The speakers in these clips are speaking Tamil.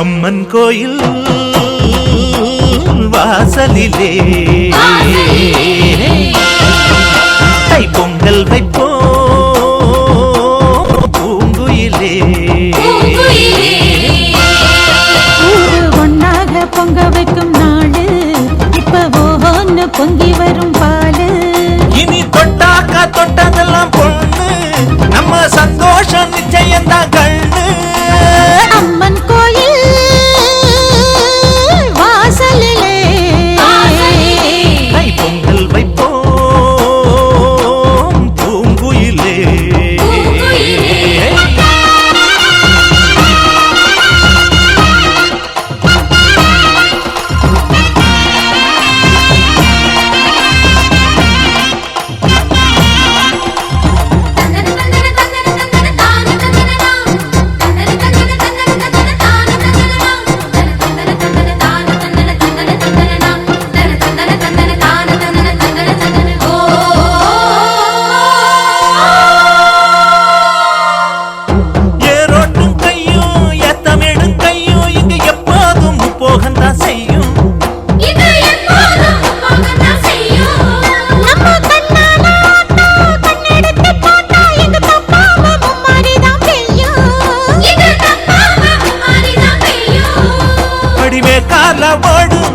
அம்மன் கோயில் வாசலிலே தை பொங்கல் வைப்போம் பூங்குயிலே. ஒன்னாக பொங்க வைக்கும் நாடு இப்ப ஒன்னு பொங்கி வரும் பாலு. இனி தொட்டாக்கா தொட்டதெல்லாம் பொண்ணு நம்ம சந்தோஷம் நிச்சயம்தான் கண்ணு. அம்மன் கோயில் வாசலிலே தை பொங்கல் வைப்போம் பூங்குயிலே.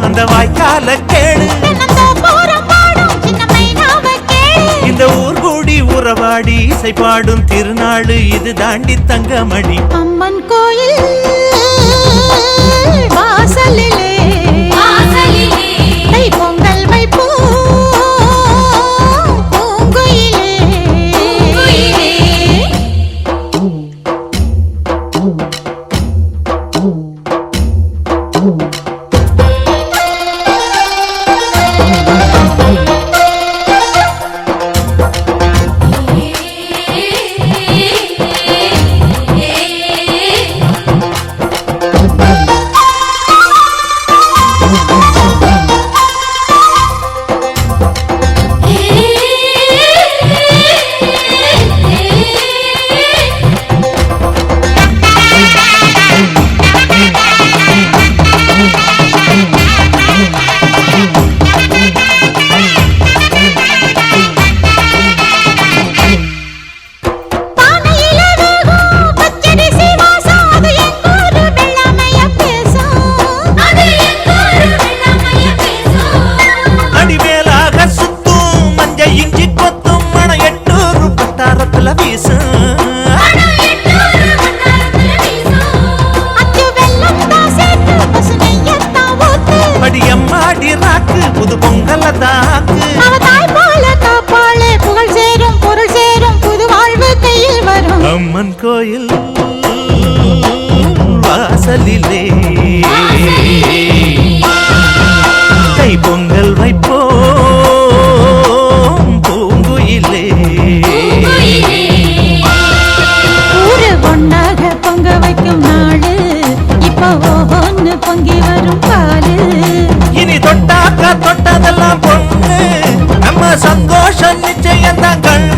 அந்த வாய்க்கால கேளு இந்த ஊர் கூடி உறவாடி இசை பாடும் திருநாடு இது தாண்டி தங்கமணி. அம்மன் கோயில் வாசலிலே தை பொங்கல் வைப்போம் பூங்குயிலே. புது பொங்கல தாக்கு புகழ் சேரும் பொருள் சேரும் புது வாழ்வு கையில் வரும். அம்மன் கோயில் வாசலிலே தை பொங்கல் வைப்போம் பூங்குயிலே. ஊரு ஒன்னாக பொங்க வைக்கும் நாடு இப்ப ஒன்னு பொங்கி வரும் பாலு. இனி தொட்டாக்கா தொட்டதெல்லாம் பொண்ணு நம்ம சந்தோஷம் நிச்சயம்தான் கண்ணு.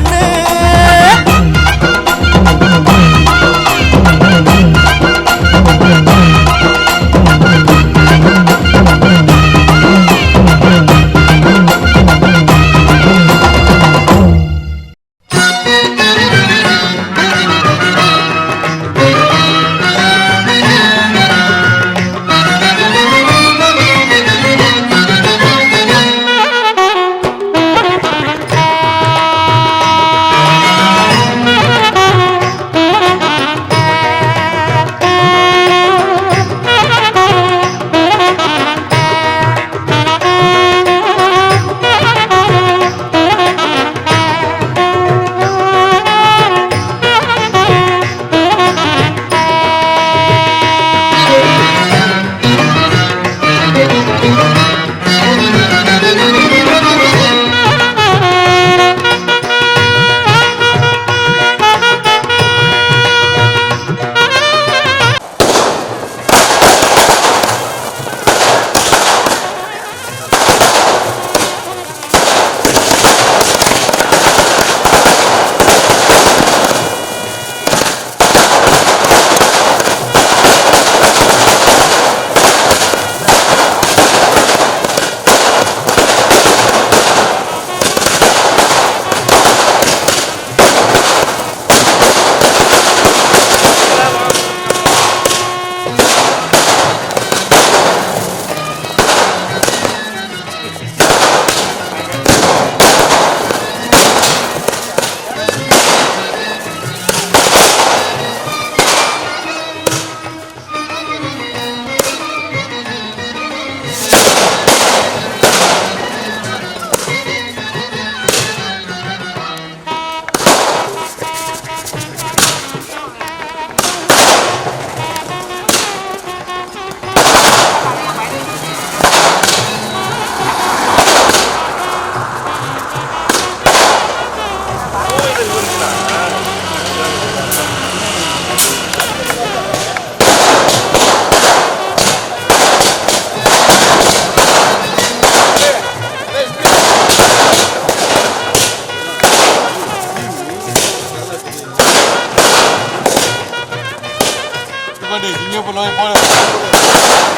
போட்டு சிங்கப்பூர்ல போய்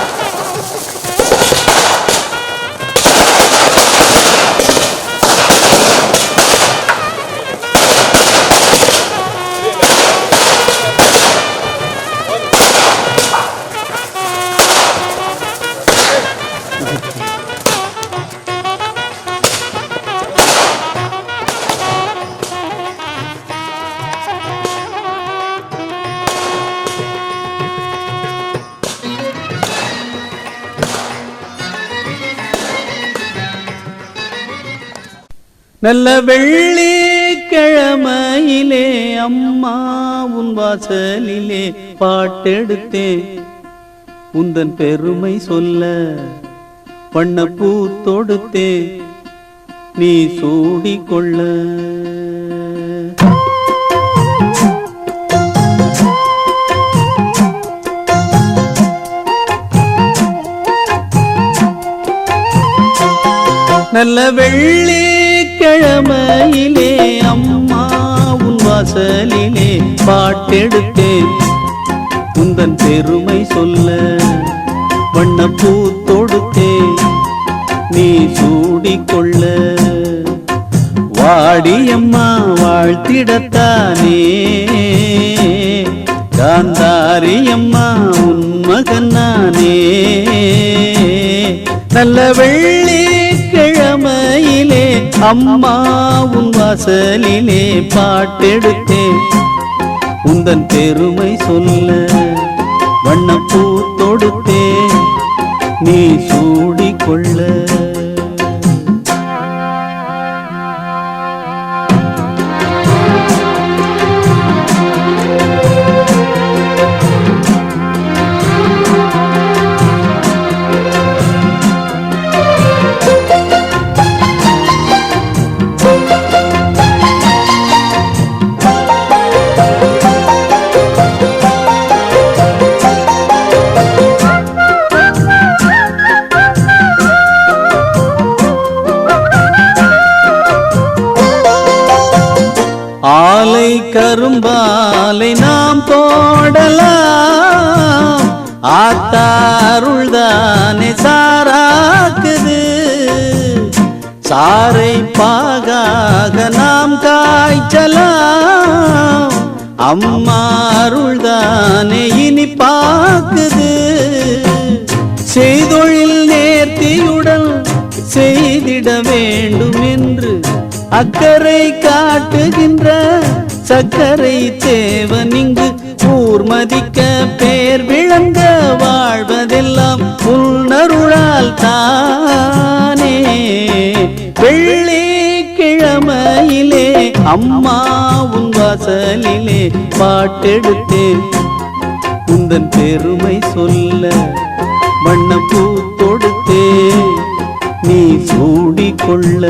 நல்ல வெள்ளிக்கிழமையிலே அம்மா உன் வாசலிலே பாட்டெடுத்தேன் உந்தன் பெருமை சொல்ல வண்ணப்பூ தொடுத்தேன் நீ சூடிக்கொள்ள நல்ல வெள்ளிக்கிழமையிலே அம்மா உன் வாசலிலே பாட்டெடுத்தேன் உந்தன் பெருமை சொல்ல வண்ணப்பூ தொடுத்தேன் நீ சூடிக்கொள்ள வாடியம்மா வாழ்த்திடத்தானே காந்தாரியம்மா உன் மகன் நானே நல்ல வெள்ளிக்கிழமையிலே அம்மா உன் வாசலிலே பாட்டெடுத்தேன் உந்தன் பெருமை சொல்ல வண்ணப்பூ தொடுத்தேன் நீ சூடிக்கொள்ள ஆலை கரும்பாலை நாம் போடலாம் ஆத்தாருள்தானே சாராக்குது சாரை பாகாக நாம் காய்ச்சலாம் அம்மாருள்தானே இனி பாக்குது செய்தொழில் நேர்த்தியுடன் செய்திட வேண்டும் என்று அக்கறை காட்டுகின்ற சக்கரை தேவன் இங்கு ஊர் மதிக்க பேர் விளங்க வாழ்வதெல்லாம் உன்னருளால் தானே வெள்ளிக்கிழமையிலே அம்மா உன் வாசலிலே பாட்டெடுத்தேன் உந்தன் பெருமை சொல்ல வண்ணப்பூ தொடுத்தேன் நீ சூடிக்கொள்ள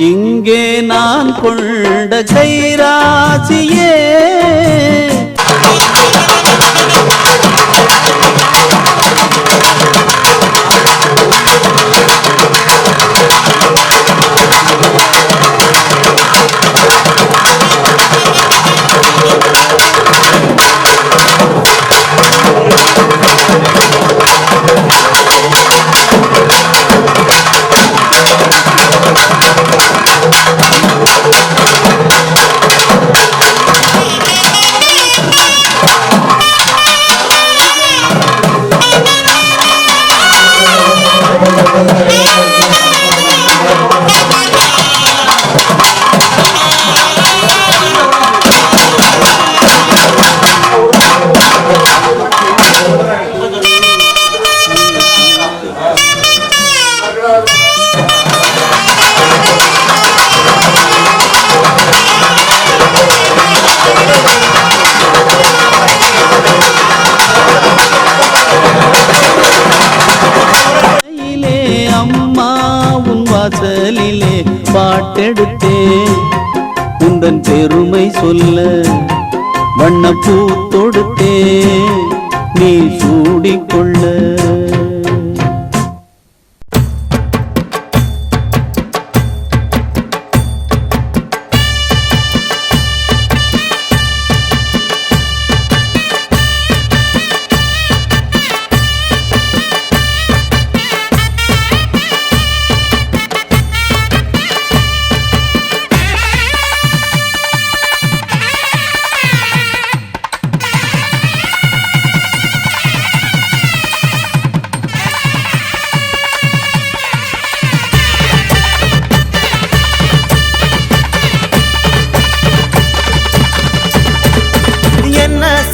இங்கே நான் கொண்ட கைராசியே பாட்டெடுத்தேன் உந்தன் பெருமை சொல்ல வண்ணப்பூ தொடுத்தேன் நீ சூடிக்கொள்ள.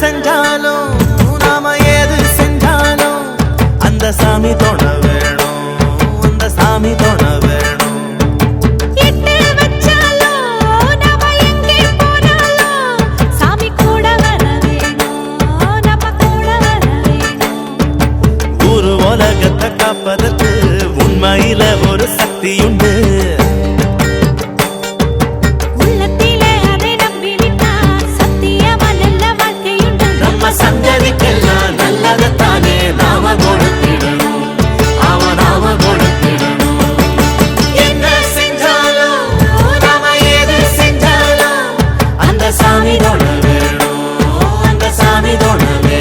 செஞ்சாலும் நாம ஏது செஞ்சாலும் அந்த சாமி தொண வேணும், அந்த சாமி தொண வேணும். எட்டு வச்சாலும் நாம எங்கே போனாலும் சாமி கூட வர வேணும், நம்ம கூட வர வேணும். ஊரு உலகத்தை காப்பதற்கு உண்மையில ஒரு சக்தியுண்டு. சந்ததிக்கெல்லாம் நல்லதைத்தானே நாம கொடுத்திடணும், நாம கொடுத்திடணும். என்ன செஞ்சாலும் நாம ஏது செஞ்சாலும் அந்த சாமி தொண வேணும், அந்த சாமி தொண வேணும்.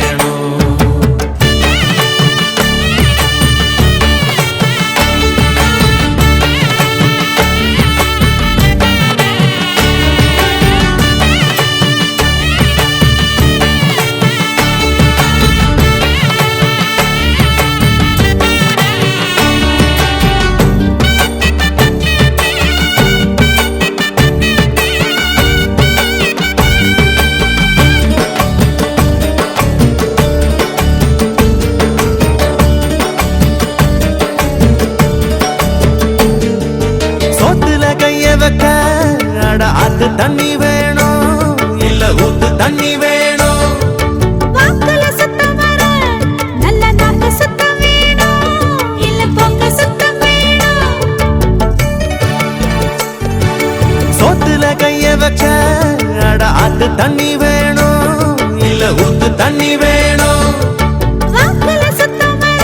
ஆத்து தண்ணி வேணும் இல்ல ஊத்து தண்ணி வேணும். வாக்குல சுத்தம் வர நல்ல நாக்கு சுத்தம் வேணும், இல்ல பொங்க சுத்தம் வேணும். சோத்துல கைய வச்ச அட ஆத்து தண்ணி வேணும் இல்ல ஊத்து தண்ணி வேணும். வாக்குல சுத்தம் வர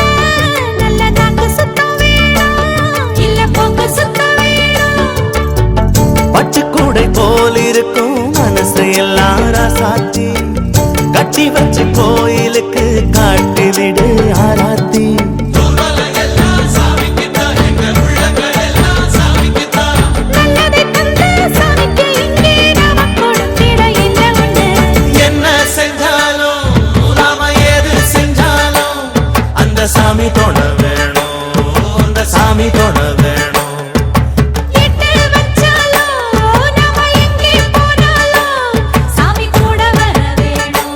நல்ல நாக்கு சுத்தம் வேணும், இல்ல பொங்க சுத்தம் வேணும். பச்சைக்கூடை போல் இருக்கும் மனசு எல்லாம் ராசாத்தி, கட்டி வச்சு கோயிலுக்கு காட்டி விடு ஆராத்தி. நல்லதை தந்து சாமிக்கு இங்கே நாம கொடுத்திட என்ன உண்டு. என்ன செஞ்சாலும் நாம ஏது செஞ்சாலும் அந்த சாமி தொண வேணும், அந்த சாமி தொண வேணும். எட்டு வச்சாலும் நாம எங்கே போனாலும் சாமி கூட வர வேணும்,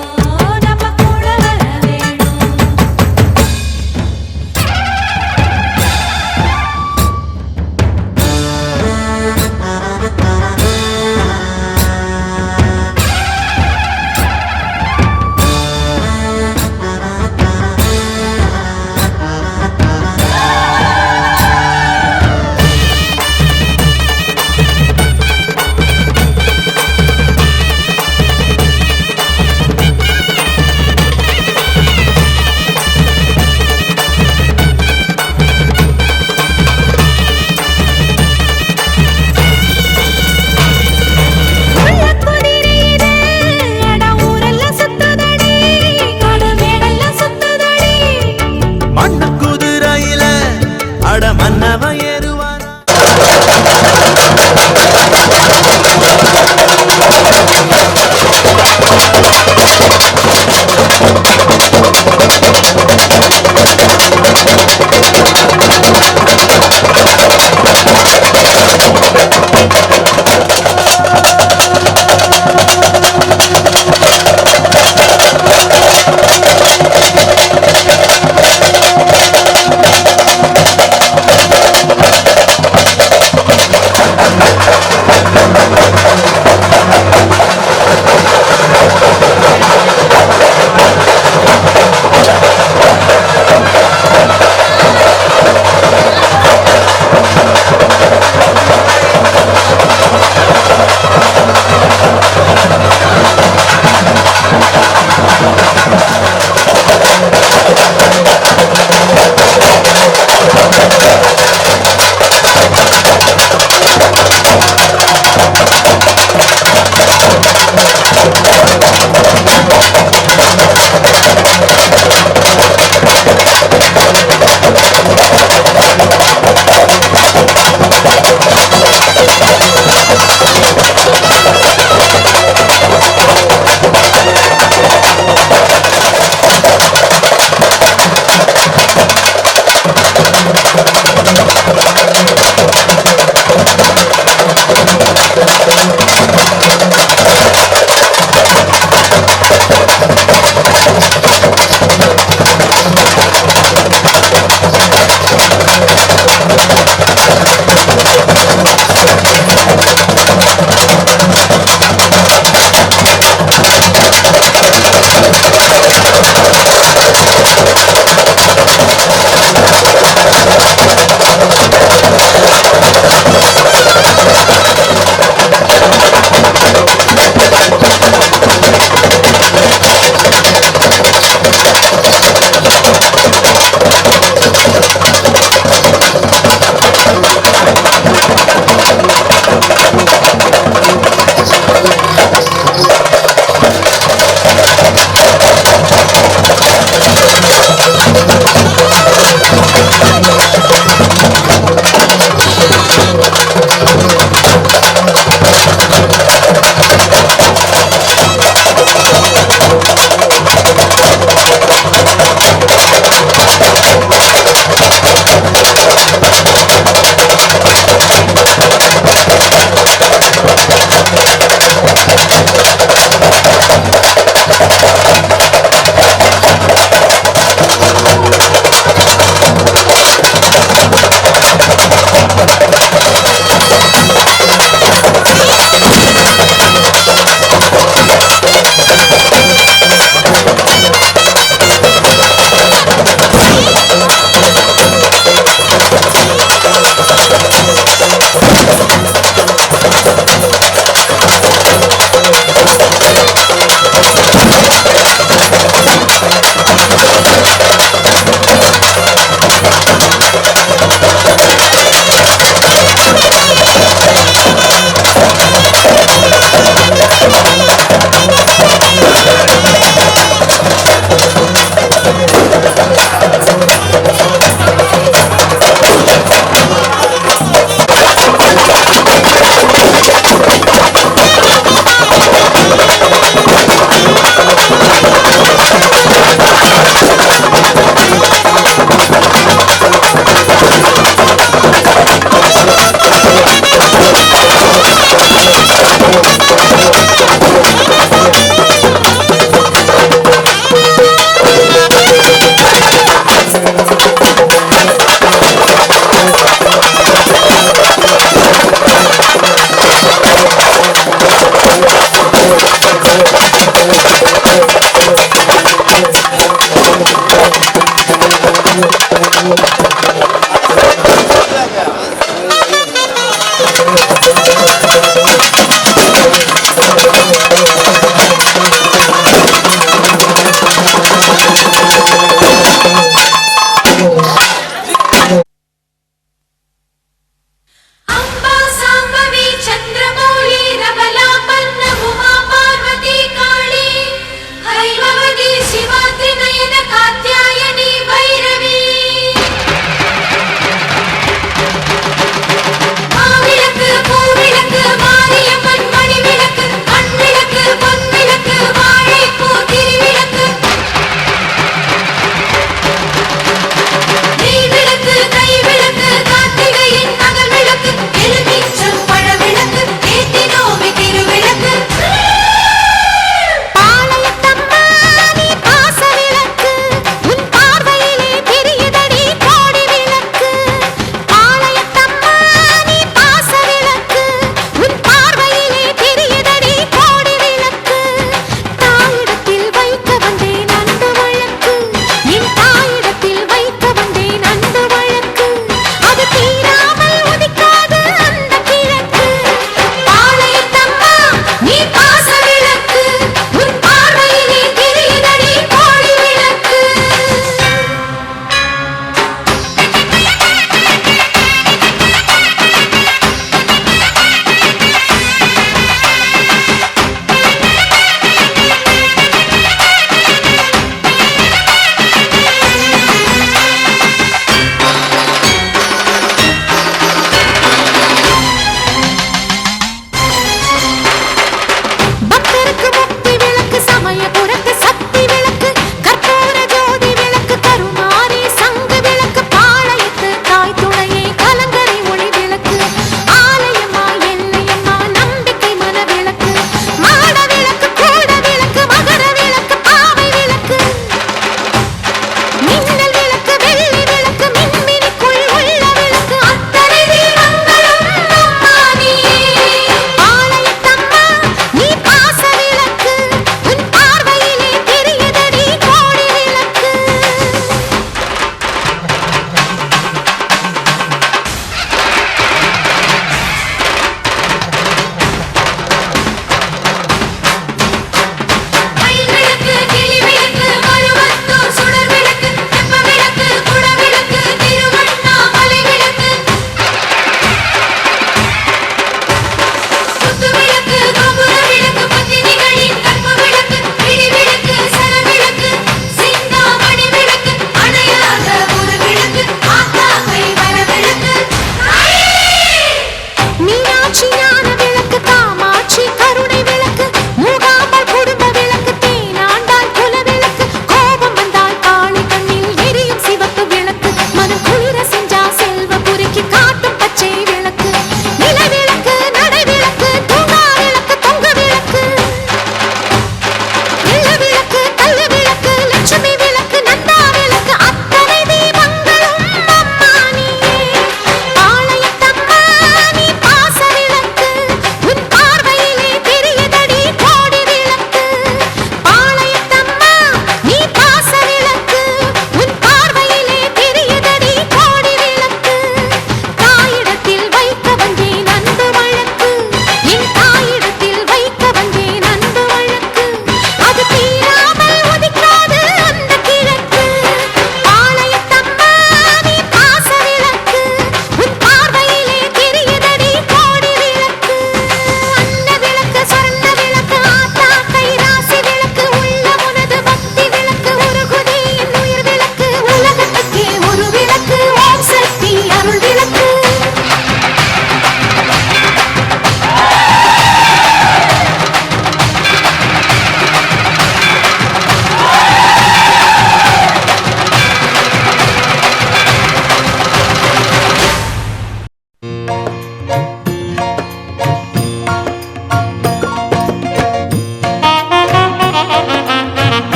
நம்ம கூட வர வேணும்.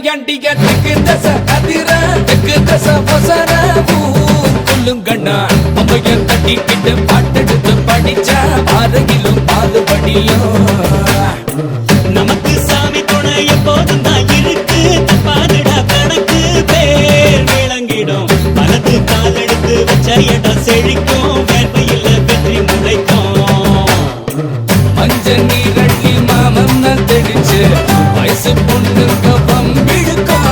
நையாண்டிக திக்கு தச அதிர திக்கு தச வசர கொல்லுங்கண்ணா அம்மைய தட்டிக்கிட்டு பாட்டெடுத்து படிச்சா பாதையிலும் பாதுபடியும் நமக்கு சாமி துணை எப்போதும் தான் இருக்கு தப்பாதுடா கணக்கு பேர் விளங்கிடும் மனது கால் எடுத்து வச்ச இடம் செழிக்கும் வேர்வையில் வெற்றி முளைக்கும் மஞ்ச நீரட்டி மாமன் தெளிச்சு வயசு பொண்ணுக்கு பம்பிழுக்கும்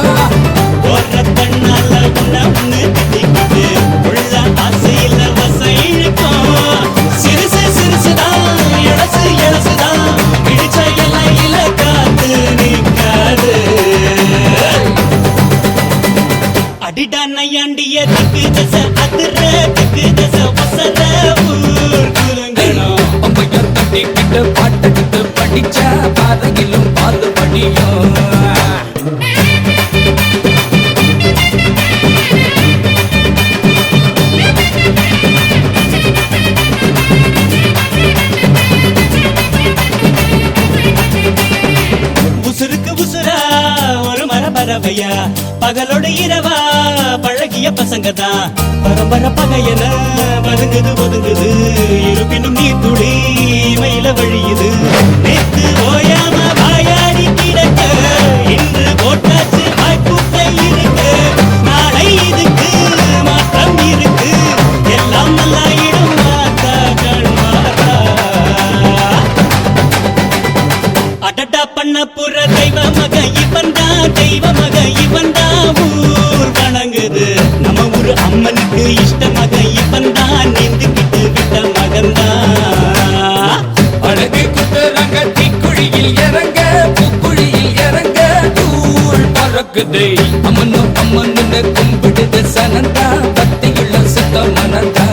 போற தன்னால ஒண்ணு திட்டிக்கிட்டு உள்ள ஆசையில வசம் இழுக்கும் சிறுசு சிறுசுதான் எழசு எழசுதான் பிடிச்ச இலையில காத்து நிற்காது அடிடா நையாண்டிய திக்கு தசை அதிர திக்கு தசை வசர ஊர் குலுங்கணும் அம்மைய தட்டிக்கிட்டு பாட்டெடுத்து படிச்சா பாதையிலும் பாதுபடியும் உசுருக்கு உசுரா ஒரு மரபரவையா பகலோட இரவா பழகிய பசங்க தான் பரம்பர பகையன வதுங்குது ஒதுங்குது இருப்பினும் நீ துளி மயில வழியுது நேத்து ஓயாம வாயாடி கிடக்க இன்று போட்டாச்சு வாய்ப்புக்கை இருக்கு நாளை இதுக்கு மாற்றம் இருக்கு எல்லாம் நல்லாயிடும் மாத்தா கண் மாத்தா அடடா பண்ண புற தெய்வ மக இவன் தான் ஊர் வணங்குது நம்ம ஊரு அம்மனுக்கு இஷ்ட மக இவன் தான் நீந்துக்கிட்டு விட்ட மகன்தான் அழகு குத்துறாங்க தீக்குழியில் இறங்க பூக்குழியில் இறங்க தூள் பறக்குது அம்மன்னு கும்பிடுது சனந்தா பத்தியுள்ள சுத்த மனந்தா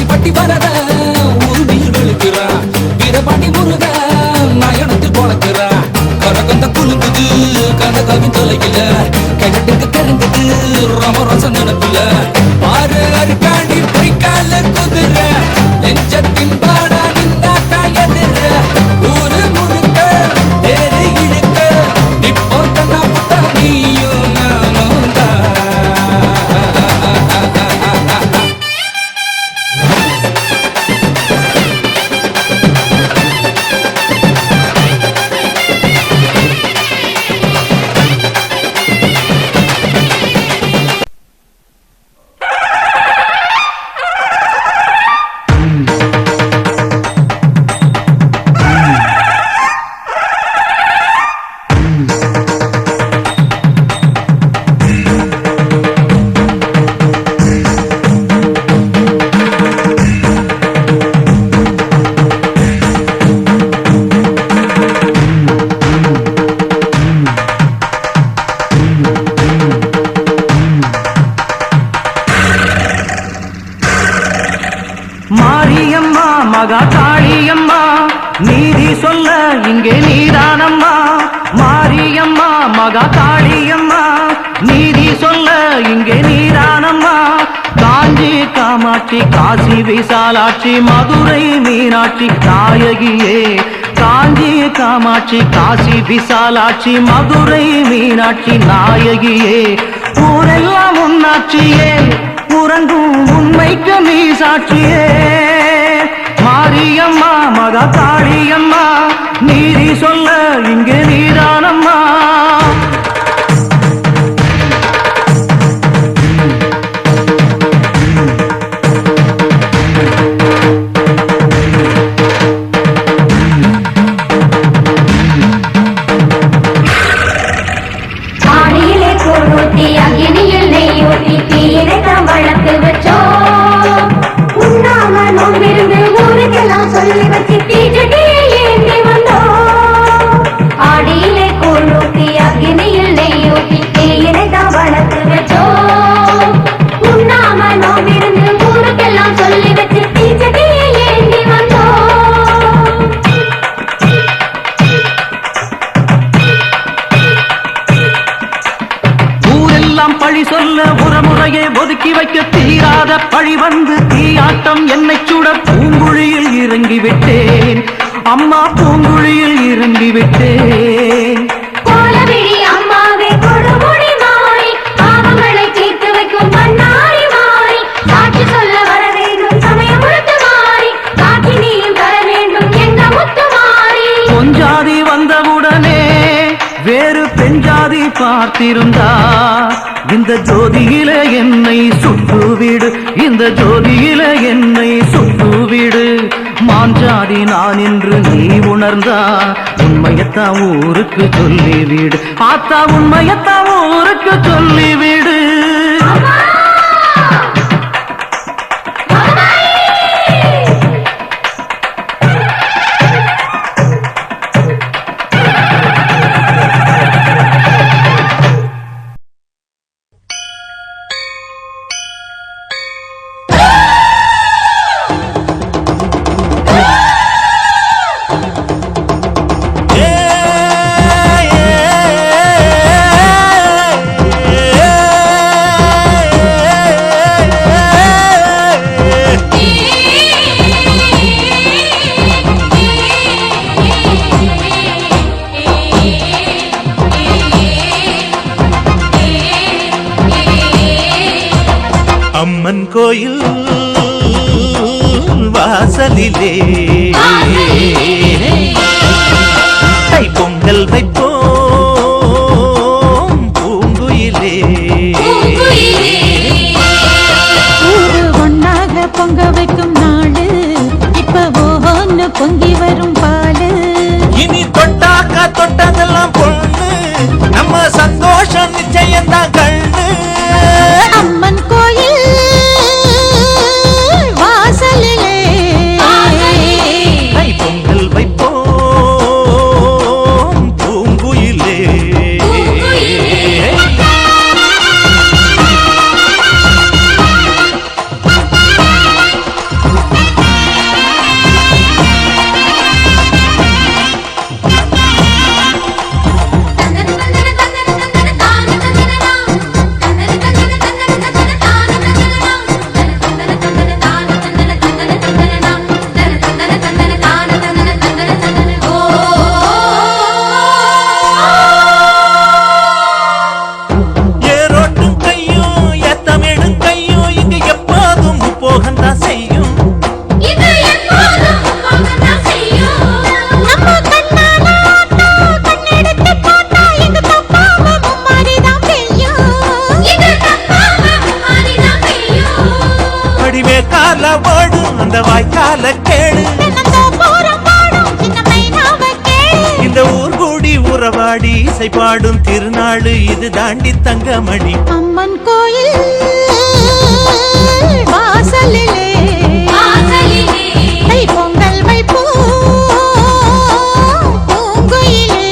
பாடி வரத உருடியில் விழுக்கிறா வீரபாண்டி முருக நயனத்தில் பொழக்கிறா கரகந்த குலுங்குது கனகாவின் தொலையில கிழட்டுக்கு தெரிஞ்சது ரமரசம் நினைப்புல ஆறு அருக்காண்டி பொய்க்கால குதிர நெஞ்சத்தின் பாடா நின்னாக்கா எதிர ஊரு முழுக்க தேரு இழுக்க இப்போ தன்னா புத்தா நீயும் நானும் தான் மாரியம்மா மகா காளியம்மா நீதி சொல்ல இங்கே நீதானம்மா மாரியம்மா மகா காளியம்மா நீதி சொல்ல இங்கே நீதானம்மா காஞ்சி காமாட்சி காசி விசாலாட்சி மதுரை மீனாட்சி நாயகியே காஞ்சி காமாட்சி காசி விசாலாட்சி மதுரை மீனாட்சி நாயகியே ஊரெல்லாம் உன்னாட்சியே உறங்கும் உண்மைக்கு நீ சாட்சியே மாரியம்மா மகா காளியம்மா நீதி சொல்ல இங்கே நீதானம்மா ஆணியிலே கூழ் ஊத்தி அக்கினியில் நெய் ஊத்தி தீயினை தான் வளர்த்து வச்சோம் உண்ணாம நோம்பிருந்து ஊருக்கெல்லாம் சொல்லி வச்சு தீச்சட்டியை ஏந்தி வந்தோம் ஆடியிலே அடக்கி வைக்க தீராத பழி வந்து தீயாட்டம் என்னை சுட பூங்குழியில் இறங்கி விட்டேன் அம்மா, பூங்குழியில் இறங்கி விட்டேன். கோலவிழி அம்மாவே கொடுமுடி மாறி பாவங்களை தீர்த்து வைக்கும் பண்ணாரி மாறி சாட்சி சொல்ல வர வேண்டும் சமயம் முழுத்து மாறி காட்சி நீயும் தர வேண்டும் எங்க முத்து மாறி. பொஞ்சாதி வந்தவுடனே வேறு பெஞ்சாதி பார்த்திருந்தா இந்த ஜோதியில என்னை சுட்டுவிடு, இந்த ஜோதியில என்னை சுட்டுவிடு. மாஞ்சாதி நான் என்று நீ உணர்ந்தா உண்மையத்தான் ஊருக்கு சொல்லிவிடு, ஆத்தா உண்மையத்தான் ஊருக்கு சொல்லிவிடு. அம்மன் கோயில் வாசலிலே கை பொங்கல் வைப்போம் பூங்குயிலே. ஊரு ஒன்னாக பொங்க வைக்கும் நாடு இப்ப ஒவ்வொன்னு பொங்கி வரும் பாலு. இனி தொட்டாக்கா தொட்டதெல்லாம் பொண்ணு, நம்ம சந்தோஷம் நிச்சயம்தான் கண்ணு. அம்மன் கோயில் வாசலிலே கை பொங்கல் வைப்போம் பூங்குயிலே. ஏரோட்டும் கையும் ஏத்தமிடும் கையும் இங்கு எப்போதும் போகந்தான் செய்யும். நம்ம கண்ணால ஆட்டா கண்ணெடுத்து பார்த்தா எங்க தப்பாம மும்மாரிதான் பெய்யும். வடிவே கால ஓடும் அந்த வாய்க்கால கேடு, இந்த ஊர் கூடி உறவாடி இசை பாடும் திருநாடு இது தாண்டி தங்கமணி. அம்மன் கோயில் வாசலிலே தை பொங்கல் வைப்போம் பூங்குயிலே.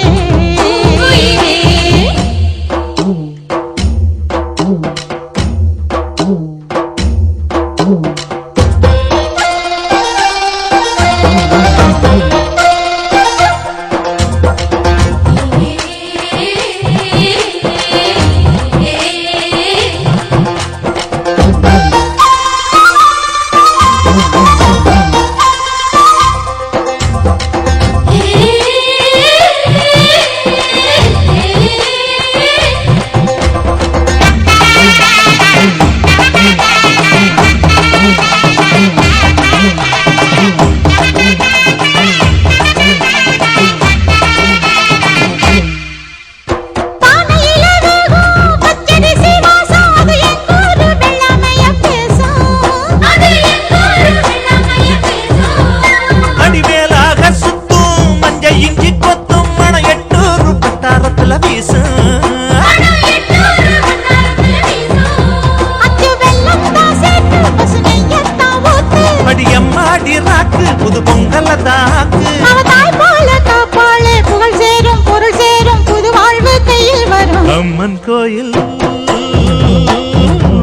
அம்மன் கோயில்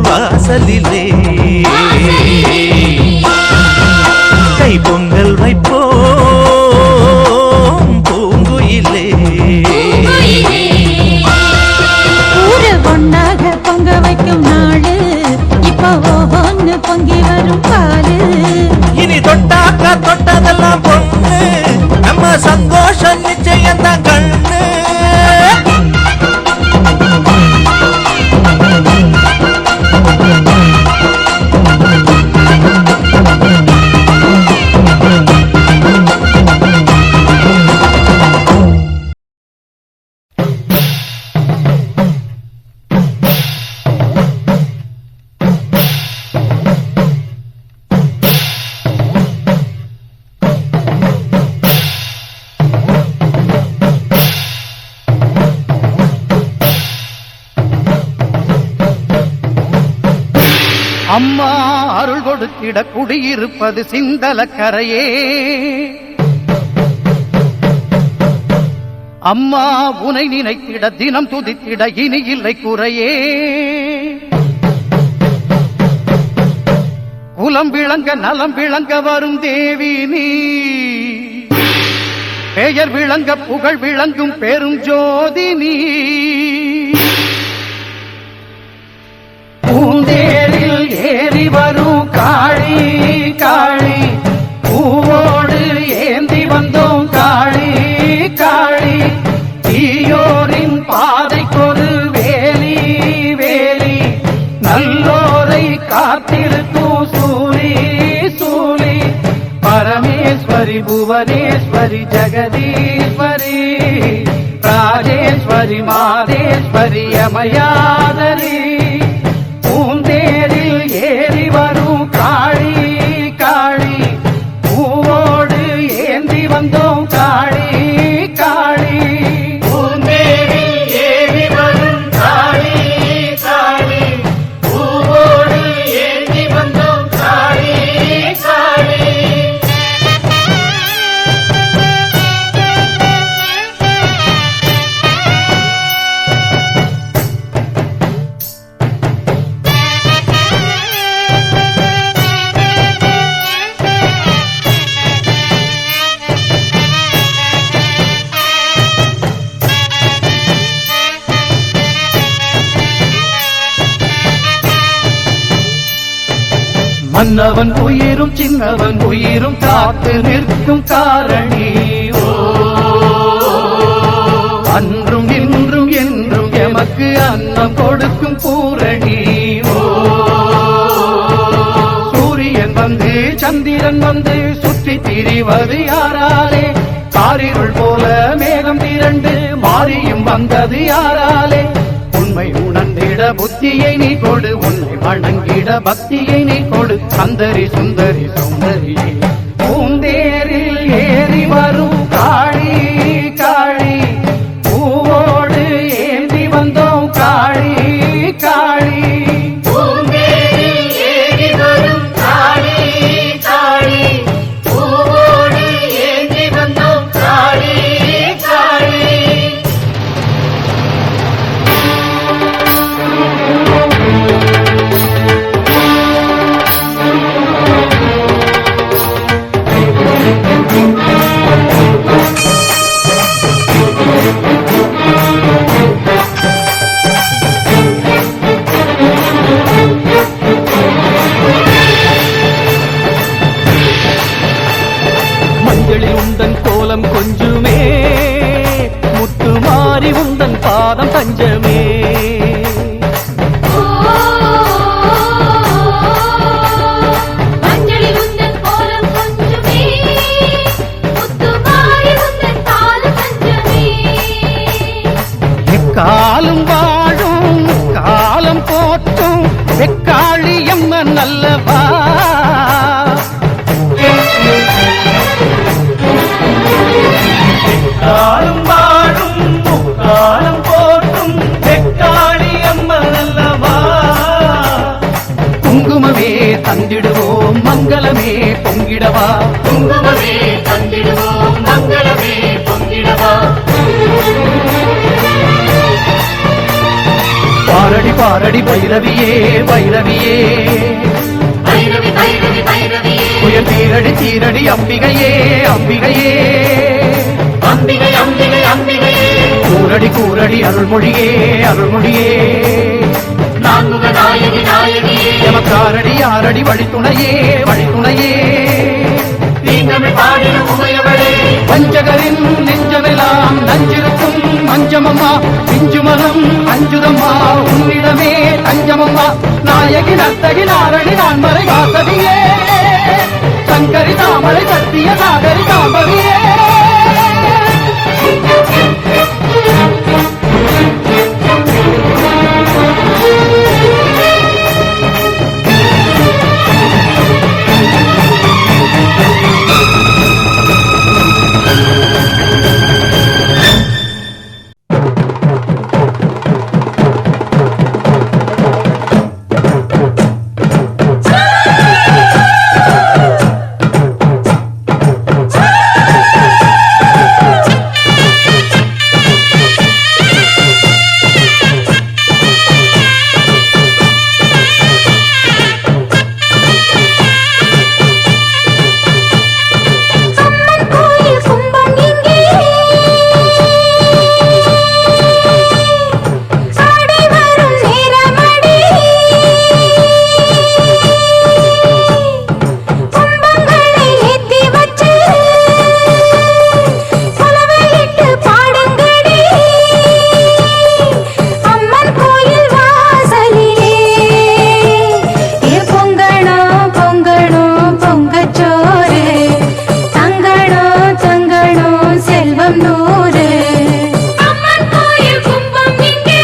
வாசலிலே கை பொங்கல் வைப்போம் பூங்குயிலே. ஊரு ஒன்னாக பொங்க வைக்கும் நாடு இப்ப அம்மா அருள் கொடுத்திட குடியிருப்பது சிந்தலக்கரையே. அம்மா உனை நினைத்திட தினம் துதித்திட இனி இல்லை குறையே. குலம் விளங்க நலம் விளங்க வரும் தேவி நீ, பெயர் விளங்க புகழ் விளங்கும் பெரும் ஜோதி நீ. பூந்தேரில் ஏறி வரும் காளி காளி, பூவோடு ஏந்தி வந்தோம் காளி காளி. தீயோரின் பாதைக்கொரு வேலி வேலி, நல்லோரை காத்திருக்கும் சூரி சூரி. பரமேஸ்வரி புவனேஸ்வரி ஜெகதீஸ்வரி, ராஜேஸ்வரி மாதேஸ்வரி அமயாதரி. பூந்தேரில் ஏறி வரும் காளி காளி, பூவோடு ஏந்தி வந்தோம் காளி காளி. பூந்தேரில் ஏறி வரும் காளி காளி, பூவோடு ஏந்தி வந்தோம் காளி காளி. மன்னவன் உயிரும் சின்னவன் உயிரும் காத்து நிற்கும் காரணி. ஓ, அன்றும் இன்றும் என்றும் எமக்கு அன்னம் கொடுக்கும் பூரணி. ஓ, சூரியன் வந்து சந்திரன் வந்து சுற்றி திரிவது யாராலே? காரிருள் போல மேகம் திரண்டு மாறியும் வந்தது யாராலே? உண்மை உணர்ந்திட புத்தியை நீ கொடு, உன்னை வணங்கிட பக்தியை நீ கொடு. சந்தரி சுந்தரி சௌந்தரியே, பூந்தேரில் ஏறி வரும் காளி காளி, பூவோடு ஏந்தி வந்தோம் காளி காளி. பூந்தேரில் ஏறி வரும் காளி காளி, பூவோடு ஏந்தி வந்தோம் காளி காளி. மஞ்சளில் உந்தன் கோலம் கொஞ்சுமே, முத்து மாறி உந்தன் பாதம் தஞ்சமே. மஞ்சளில் உந்தன் கோலம் கொஞ்சுமே, முத்து மாறி உந்தன் பாதம் தஞ்சமே. எக்காலும் வாழும் காலம் போற்றும் வெக்காளி அம்மன் அல்லவா. காலம் வாழும் காலம் போற்றும் வெக்காளி அம்மன் அல்லவா. குங்குமமே தந்திடுவோம் மங்களமே பொங்கிடவா. குங்குமமே தந்திடுவோம் மங்களமே பொங்கிடவா. பாரடி பாரடி பைரவியே பைரவியே, பைரவி பைரவி பைரவியே, புயல் தீரடி தீரடி அம்பிகையே அம்பிகையே, அம்பிகை அம்பிகை அம்பிகையே. கூரடி கூரடி அருள்மொழியே அருள்மொழியே, நான்முக நாயகி நாயகியே, எமக்காரடி ஆரடி வழித்துணையே வழித்துணையே. தீந்தமிழ் பாடிடும் உமையவளே, பஞ்சகரின் நெஞ்சமெல்லாம் நஞ்சிருக்கும் மஞ்சமம்மா. பிஞ்சுமலம் அஞ்சுதம்மா உன்னிடமே தஞ்சமம்மா. நாயகி நர்த்தகி நாரணி நான்மறை வாசவியே, சங்கரி தாமரை சத்திய சாகரி காம்பவியே. செல்வம் நூறு. அம்மன் கோயில் கும்பம் இங்கே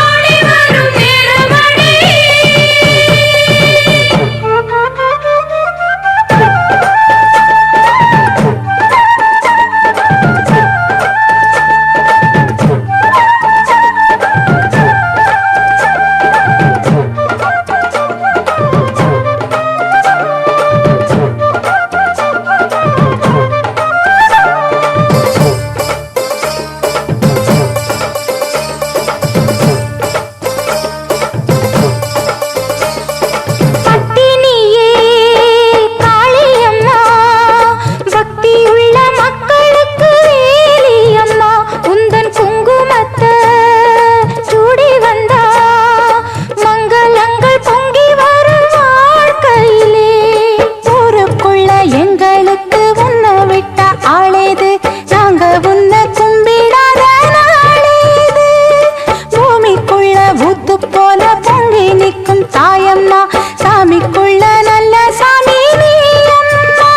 ஆடி வரும் நேரமடி. பட்டினியே காளியம்மா, பக்தியுள்ள மக்களுக்கு வேலியம்மா. உந்தன் குங்குமத்தை சூடி வந்தா மங்களங்கள் பொங்கி வரும் வாழ்க்கையிலே. ஊருக்குள்ள எங்களுக்கு உன்னை விட்ட ஆளேது, நாங்க உன்னை கும்பிடாத நாளேது. பூமிக்குள்ள ஊத்து போல பொங்கி நிற்கும் தாயம்மா, சாமிக்குள்ள நல்ல சாமி நீ அம்மா.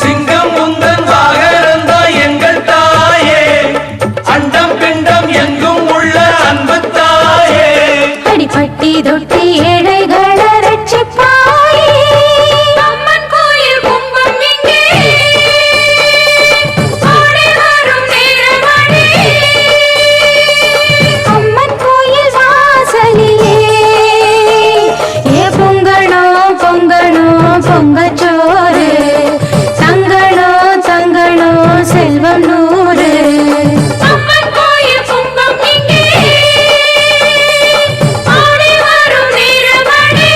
சிங்கம் உந்தன் வாகனந்தா எங்கள் தாயே, அண்டம் பிண்டம் எங்கும் உள்ள அன்பு தாயே. அடிப்பட்டி தொட்டி ஏழைகளை ரட்சிப்பாயே. அம்மன் கோயில் கும்பம் இங்கே ஆடி வரும் நேரமடி. அம்மன் கோயில் வாசலிலே ஏ பொங்கணும் பொங்கணும் பொங்கச்சோறு, தங்கணும் தங்கணும் செல்வம் நூறு. அம்மன் கோயில் கும்பம் இங்கே ஆடி வரும் நேரமடி.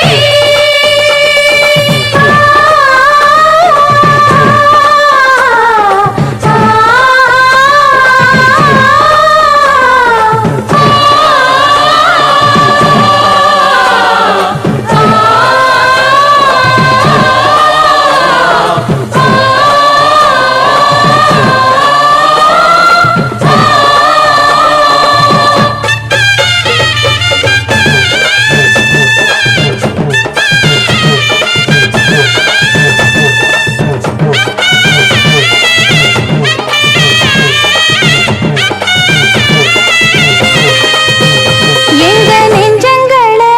எங்க நெஞ்சங்களே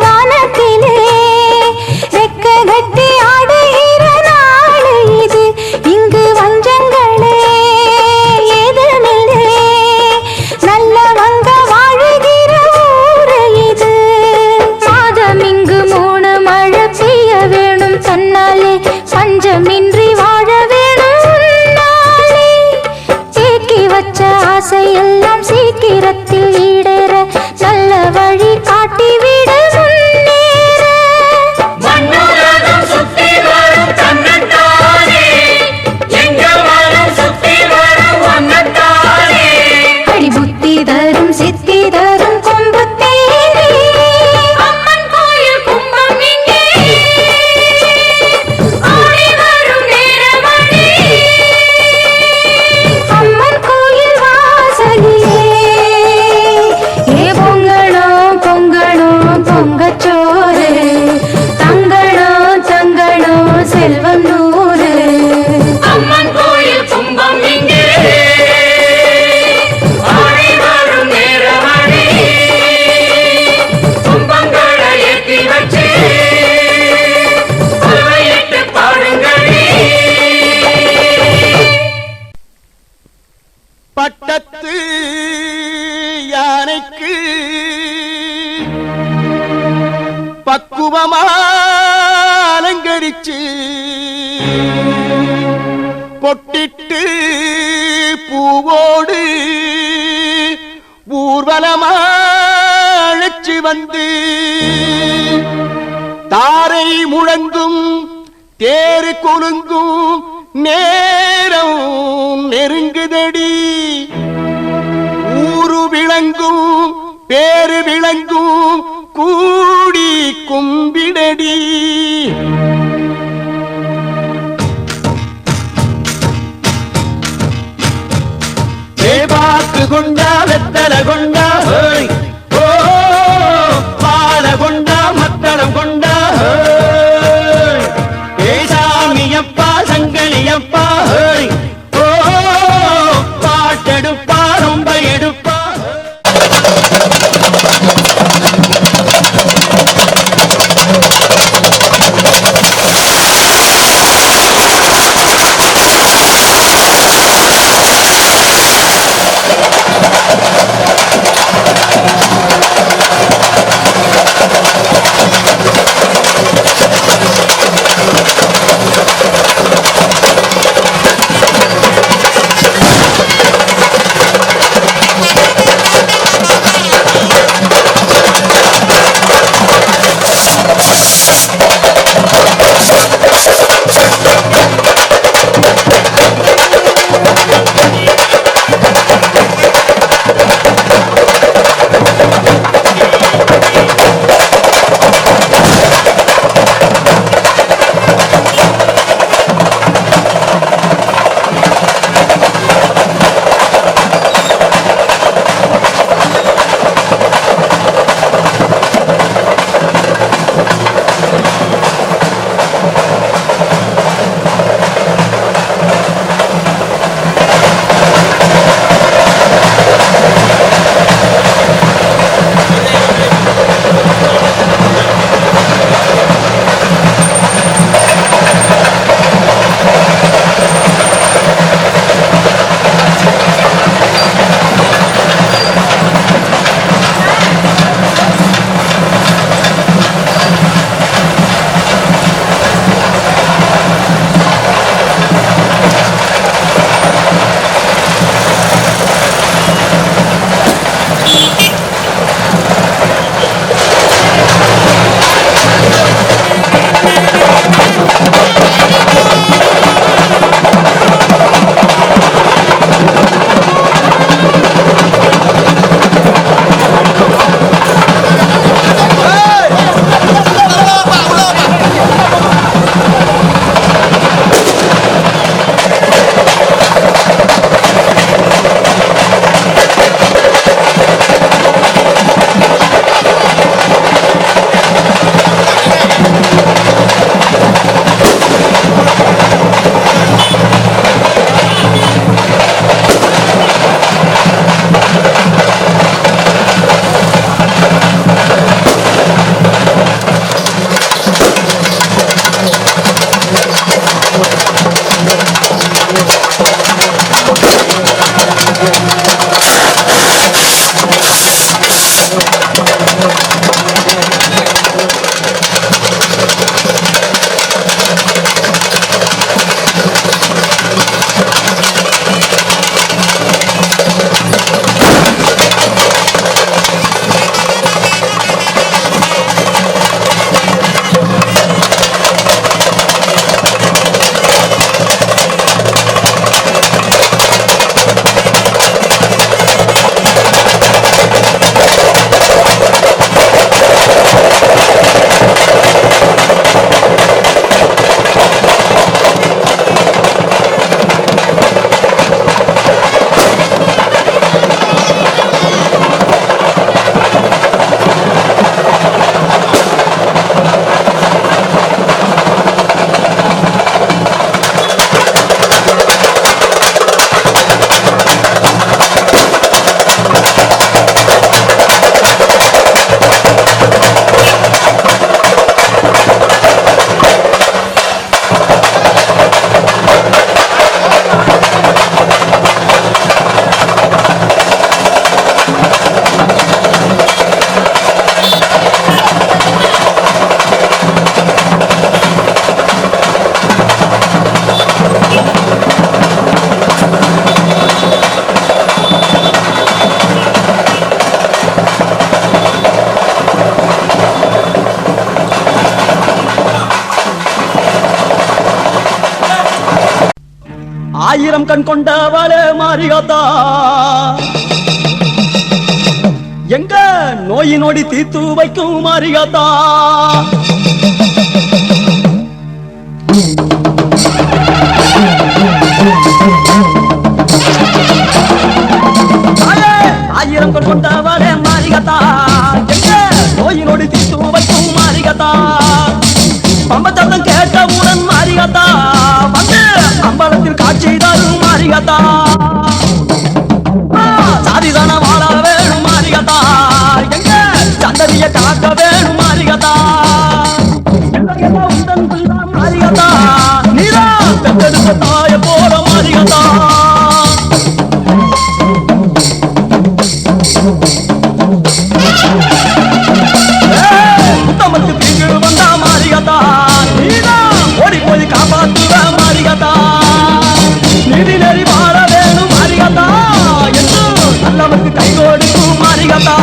வானத்திலே ரெக்க கட்டி ஆடுகிற நாள் இது. இங்கு வஞ்சங்களே ஏதுமில்லை, நல்லவங்க வாழுகிற ஊரு இது. மாதம் இங்கு 3 மழை பெய்ய வேணும் தன்னாலே, பஞ்சமின்றி வாழ வேணும் உன்னாலே. தேக்கி வச்ச ஆசையெல்லாம் சீக்கிரத்தில் ஈடேற, நல்ல வழி காட்டிவிட முன்னேற. மண்ணுலகம் சுத்தி வரும் தன்னைத்தானே, எங்க மனம் சுத்தி வரும் ஒன்னத்தானே. அடி புத்தி தரும் சித்தி தரும் கொம்பு தேனே. அம்மன் கோயில் கும்பம் இங்கே ஆடி வரும் நேரமடி. அம்மன் கோயில் வாசலிலே ஏ பொங்கணும் பொங்கணும் பொங்கச்சோறு, தங்கணும் தங்கணும் செல்வம் நூறு. அம்மன் கோயில் கும்பம் இங்கே ஆடி வரும் நேரமடி. கும்பங்களை ஏற்றி வச்சு அவையிட்டு பாடுங்களே. பட்டத்து யானைக்கு பக்குவமா அலங்கரிச்சு பொட்டிட்டு பூவோடு ஊர்வலமா அழைச்சு வந்து தாரை முழங்கும் தேரு குலுங்கும் நேரம் நெருங்குதடி. ஊரு விளங்கும் பேரு விளங்கும் கூடி கும்பிடடி. தேவாக்கு கொண்டா வெத்தல கொண்டா ஹோய், ஓ பால கொண்டா மத்தளம் கொண்டா ஹோய், ஏசாமியப்பா சங்கலியப்பா ஆயிரம் கண் கொண்டவளே மாரியாத்தா எங்க நோய் நொடி தீர்த்து வைக்கும் மாரியாத்தா ஆயிரம் கண் கொண்டவளே மாரியாத்தா எங்க நோய் நொடி தீர்த்து வைக்கும் மாரியாத்தா பம்பச்சத்தம் கேட்டவுடன் மாரியாத்தா வந்து அம்பலத்தில் காட்சி தரும் மாரியாத்தா சாதிதான வாழ வேணும் மாரியாத்தா எங்க சந்ததிய காக்க வேணும் மாரியாத்தா உந்தன் பிள்ளைதான் மாரியாத்தா நீரா பெற்றெடுத்த தாய போல மாரியாத்தா புத்தமத்து தீங்கு வந்தா மாரியாத்தா நீரா ஓடி போய் காப்பாத்துவ மாரியாத்தா நிதி நெறி வாழ வேணும் மாரியாத்தா என்று நல்லவனுக்கு கை கொடுக்கும் மாரியாத்தா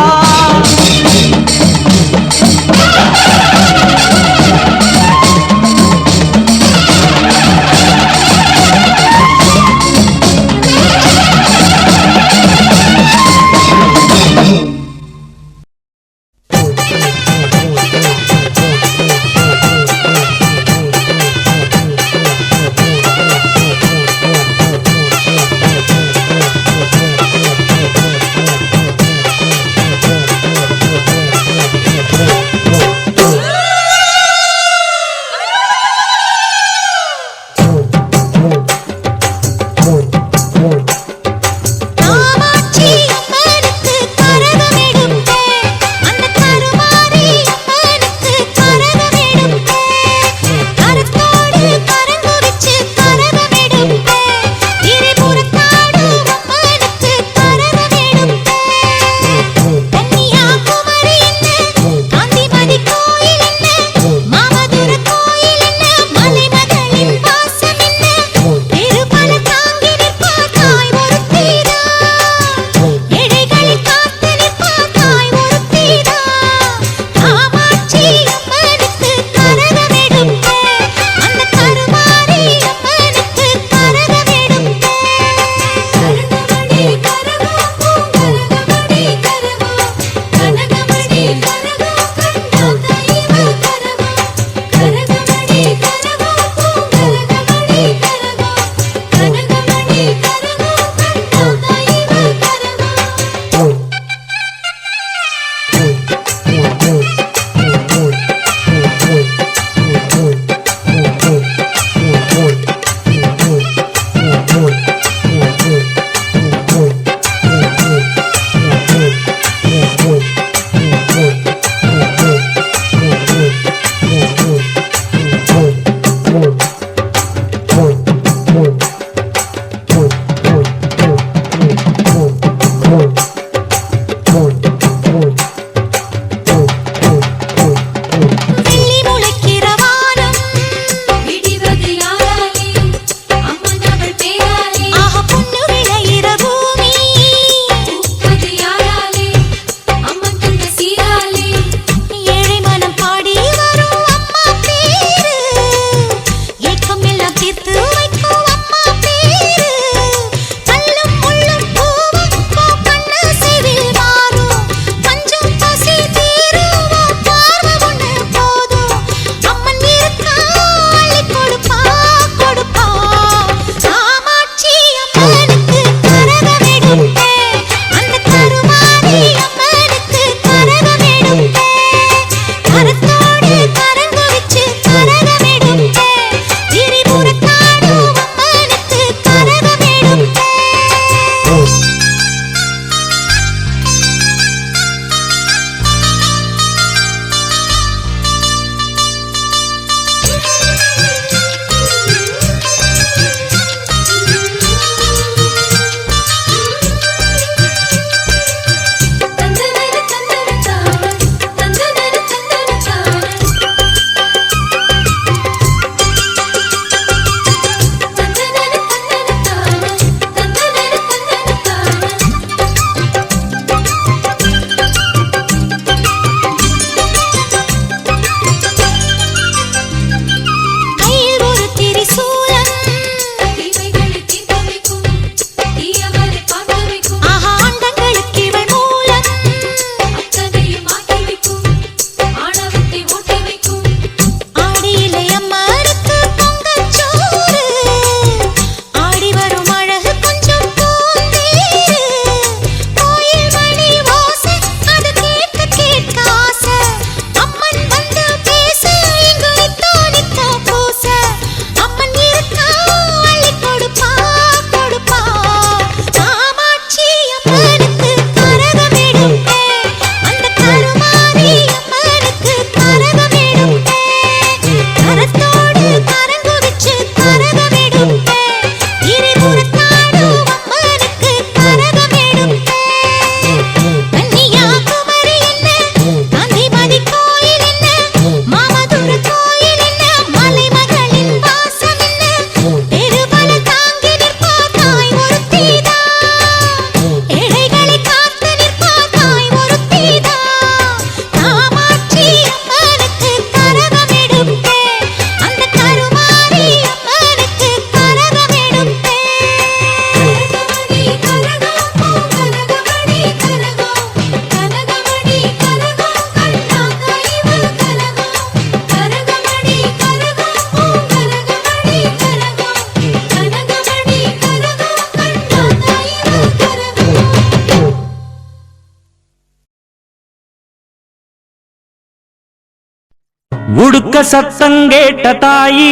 உடுக்க சத்தம் கேட்ட தாயி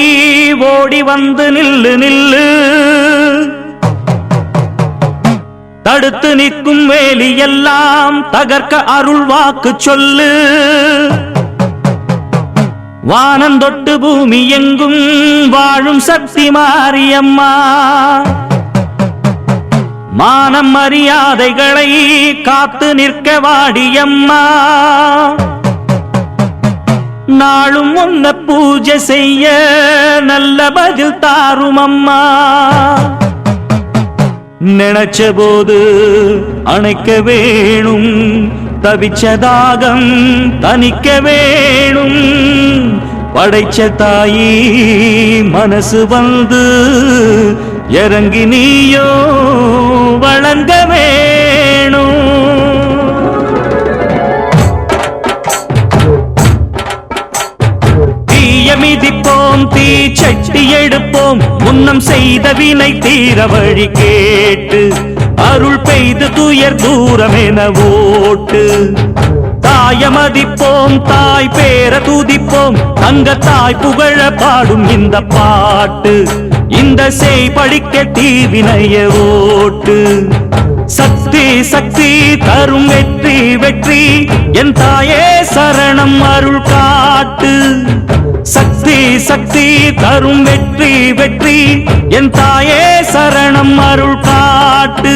ஓடி வந்து நில்லு நில்லு, தடுத்து நிற்கும் வேலி எல்லாம் தகர்க்க அருள் வாக்கு சொல்லு. வானந்தொட்டு பூமி எங்கும் வாழும் சக்தி மாரியம்மா, மானம் மரியாதைகளை காத்து நிற்க வாடியம்மா. நாளும் உன்ன பூஜை செய்ய நல்ல பதில் தாரும் அம்மா. நினைச்ச போது அணைக்க வேணும், தவிச்ச தாகம் தணிக்க வேணும். படைச்ச தாயி மனசு வந்து இறங்கி நீயோ வழங்க வேணும். தீய மிதிப்போம், தீ சட்டி எடுப்போம், முன்னம் செய்த வினை தீர வழி கேட்டு அருள் பெய்து துயர் தூரம் என ஓட்டு. தாய மதிப்போம், தாய் பேர துதிப்போம், தங்க தாய் புகழ பாடும் இந்த பாட்டு. இந்த செய் படிக்க தீவினைய ஓட்டு. சக்தி சக்தி தரும் வெற்றி வெற்றி, என் தாயே சரணம் அருள் காட்டு. சக்தி சக்தி தரும் வெற்றி வெற்றி, என் தாயே சரணம் அருள் காட்டு.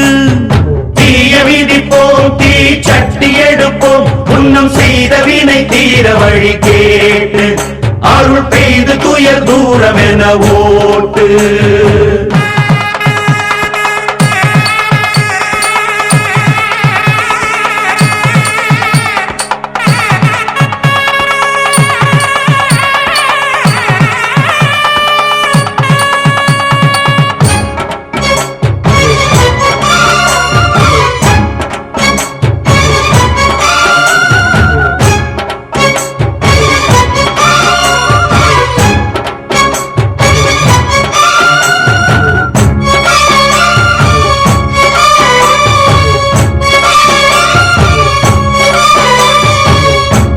தீய விதிப்போம், தீ சட்டி எடுப்போம், முன்னம் செய்த வினை தீர வழி கேட்டு அருள் பெய்து துயர் தூரம் என ஓட்டு.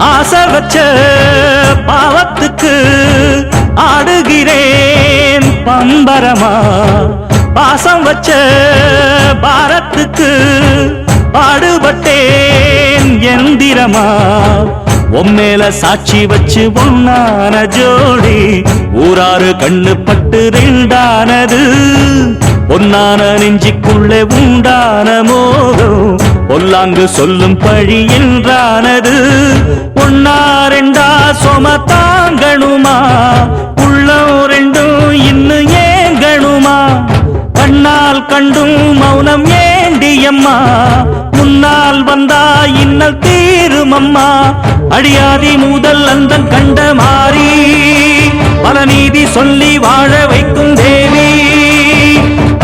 ஆசை வச்ச பாவத்துக்கு ஆடுகிறேன் பம்பரமா, பாசம் வச்ச பாரத்துக்கு பாடுபட்டேன் எந்திரமா. உம்மேல சாட்சி வச்சு ஒன்னான ஜோடி, ஊராறு கண்ணு பட்டு ரெண்டானது. பொன்னான நெஞ்சிக்குள்ளே உண்டான மோகம், பொல்லாங்கு சொல்லும் பழி என்றானது. ஒன்னா ரெண்டா சொம தாங்கணுமா, உள்ளம் ரெண்டும் இன்னும் ஏங்கணுமா. கண்ணால் கண்டும் மௌனம் ஏண்டியம்மா, முன்னால் வந்தா இன்னல் தீருமம்மா. அடியாதி முதல் அந்த கண்ட மாறி, பல நீதி சொல்லி வாழ வைக்கும் தேவி.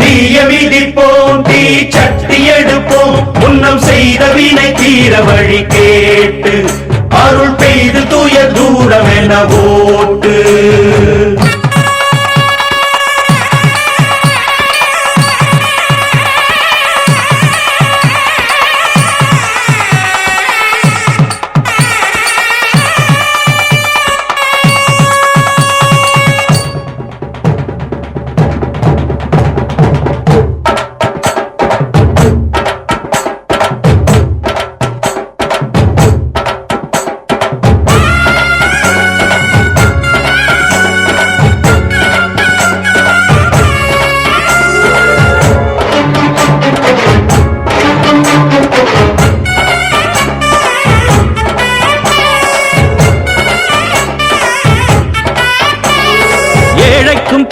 தீய விதிப்போம், தீ சட்டி எடுப்போம், முன்னம் செய்த வினை தீர வழி கேட்டு அருள் பெய்து துயர் தூரம் என ஓட்டு.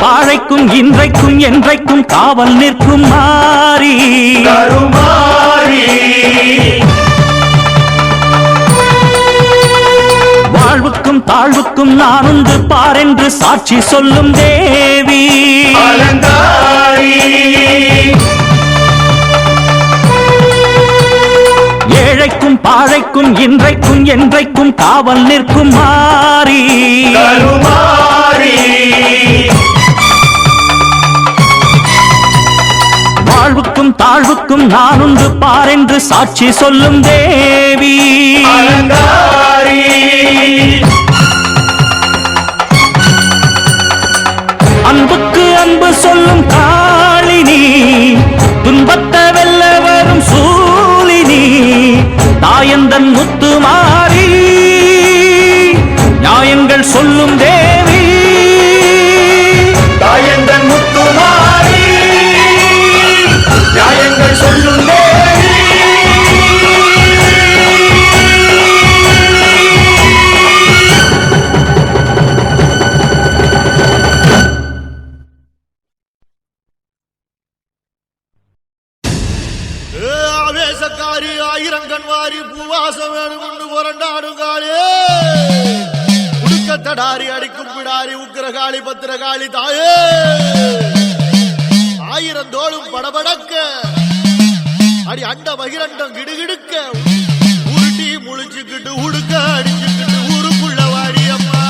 பாழைக்கும் இன்றைக்கும் என்றைக்கும் காவல் நிற்கும் மாறி கருமாரி. வாழ்வுக்கும் தாழ்வுக்கும் நான் உண்டு பாரென்று சாட்சி சொல்லும் தேவி அலங்காரி. ஏழைக்கும் பாழைக்கும் இன்றைக்கும் என்றைக்கும் காவல் நிற்கும் மாறி கருமாரி. வாழ்வுக்கும் தாழ்வுக்கும் நான் உண்டு பாரென்று சாட்சி சொல்லும் தேவி அலங்காரி. சொல்லும் காளினி, துன்பத்தை வெல்ல வரும் சூலினி, தாயந்தன் முத்துமாரி, நியாயங்கள் சொல்லும் தேவி, தாயந்தன் முத்துமாரி, நியாயங்கள் சொல்லும் தேவி. ஆவேசக்காரி ஆயிரங்கன்வாரி பூவாசம் வேணும் கொண்டு புரண்டாடுங்காளே, உடுக்கத்தடாரி அடிக்கும் பிடாரி உக்கிரகாளி பத்திரகாளி தாயே, ஆயிரம் தோளும் படபடக்க அடி அண்ட பகிரண்டம் கிடுகிடுக்க, உருட்டி முழிச்சுக்கிட்டு உடுக்க அடிச்சுக்கிட்டு ஊருக்குள்ள வாடியம்மா.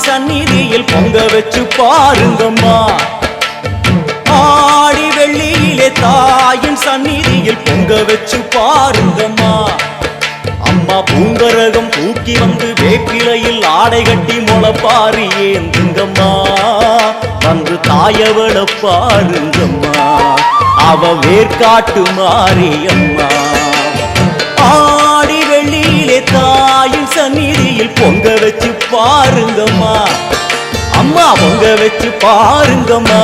தாயின் சந்நிதியில் பொங்க வச்சு பாருங்கம்மா. ஆடி வெள்ளியிலே தாயின் சந்நிதியில் பொங்க வச்சு பாருங்கம்மா. அம்மா பூங்கரகம் தூக்கி வந்து வேப்பிலையில் ஆடை கட்டி முளைப்பாரி ஏந்துங்கம்மா. வந்து தாயவள பாருங்கம்மா, அவ வேர்க்காட்டு மாரியம்மா. ஆடி வெள்ளியிலே தாயின் சந்நிதியில் பொங்க வச்சு பாருங்கம்மா. அம்மா பொங்க வச்சு பாருங்கம்மா.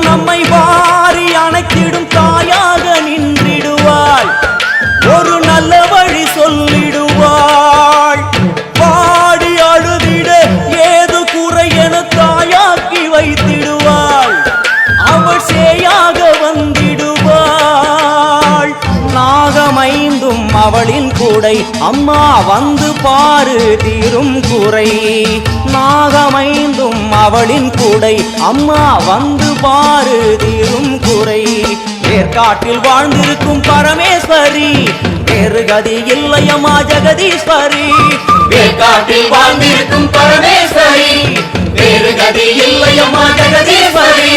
நம்மை வாரி அணைத்திடும் தாயாக நின்றிடுவாள், ஒரு நல்ல வழி சொல்லிடுவாள். பாடி அழுதிட ஏது குறை என தாயாக்கி வைத்திடுவாள், அவள் சேயாக வந்திடுவாள். நாகமைந்தும் அவளின் கூடை, அம்மா வந்து பாரு தீரும் குறை. நாகமைந்தும் அவளின் கூடை, அம்மா வந்து பாரு தீரும் குறை. வேர்க்காட்டில் வாழ்ந்திருக்கும் பரமேஸ்வரி, வேறு கதி இல்லையம்மா ஜெகதீஸ்வரி. வேர்க்காட்டில் வாழ்ந்திருக்கும் பரமேஸ்வரி, வேறு கதி இல்லையம்மா ஜெகதீஸ்வரி.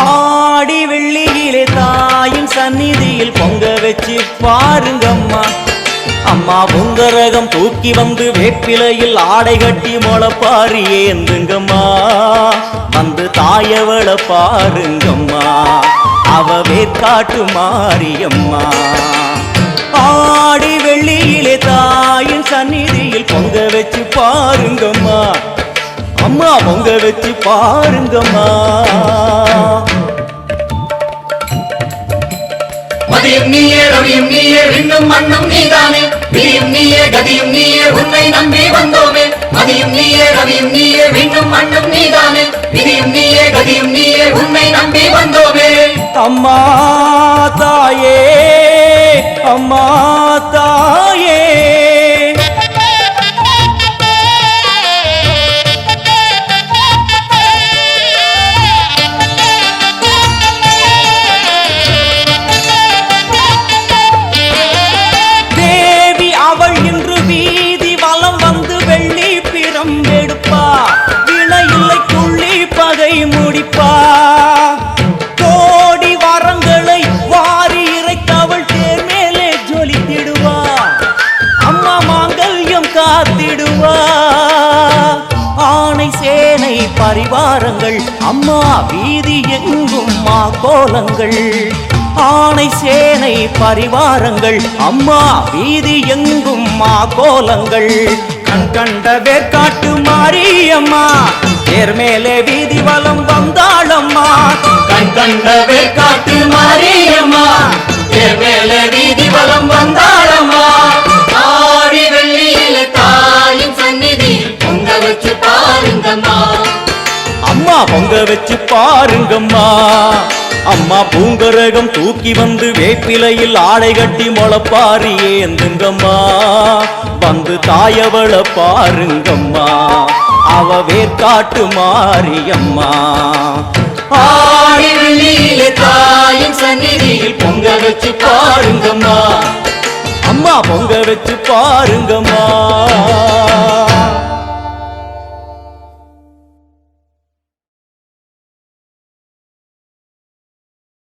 ஆடி வெள்ளியிலே தாயின் சந்நிதியில் பொங்க வச்சு பாருங்கம்மா. அம்மா பொங்கரகம் தூக்கி வந்து வேப்பிலையில் ஆடை கட்டி முளைப்பாரி ஏந்துங்கம்மா. வந்து தாயவள பாருங்கம்மா, அவ வேர்க்காட்டு மாரியம்மா. ஆடி வெள்ளியிலே தாயின் சந்நிதியில் பொங்க வச்சு பாருங்கம்மா. அம்மா பொங்க வச்சு பாருங்கம்மா. மதியும் நீயே ரவியும் நீயே விண்ணும் மண்ணும் நீதானே, விதியும் நீயே கதியும் நீயே உன்னை நம்பி வந்தோமே. மதியும் நீயே ரவியும் நீயே விண்ணும் மண்ணும் நீதானே, விதியும் நீயே கதியும் நீயே உன்னை நம்பி வந்தோமே. அம்மா தாயே, அம்மா தாயே, முடிப்பா. கோடி வரங்களை வாரி இறைத்தவள் தேர் மேலே ஜொலித்திடுவா. அம்மா மாங்கல்யம் காத்திடுவா. ஆணை சேனை பரிவாரங்கள், அம்மா வீதி எங்கும் மா கோலங்கள். ஆணை சேனை பரிவாரங்கள், அம்மா வீதி எங்கும் மா கோலங்கள். கண் கண்ட வேர்க்காட்டு மாரியம்மா, தேர் மேலே வீதி வலம் வந்தாளம்மா. கண் கண்ட வேர்க்காட்டு மாரியம்மா, தேர் மேலே வீதி வலம் வந்தாளம்மா. ஆடி வெள்ளியில தாயின் சந்நிதியில் பொங்க வச்சு பாருங்கம்மா. அம்மா பொங்க வச்சு பாருங்கம்மா. அம்மா பூங்கரகம் தூக்கி வந்து வேப்பிலையில் ஆடை கட்டி முளைப்பாரி ஏந்துங்கம்மா. வந்து தாயவள பாருங்கம்மா, அவ வேர்க்காட்டு மாரியம்மா. ஆடி வெள்ளியிலே தாயின் சந்நிதியில் பொங்க வச்சு பாருங்கம்மா. அம்மா பொங்க வச்சு பாருங்கம்மா.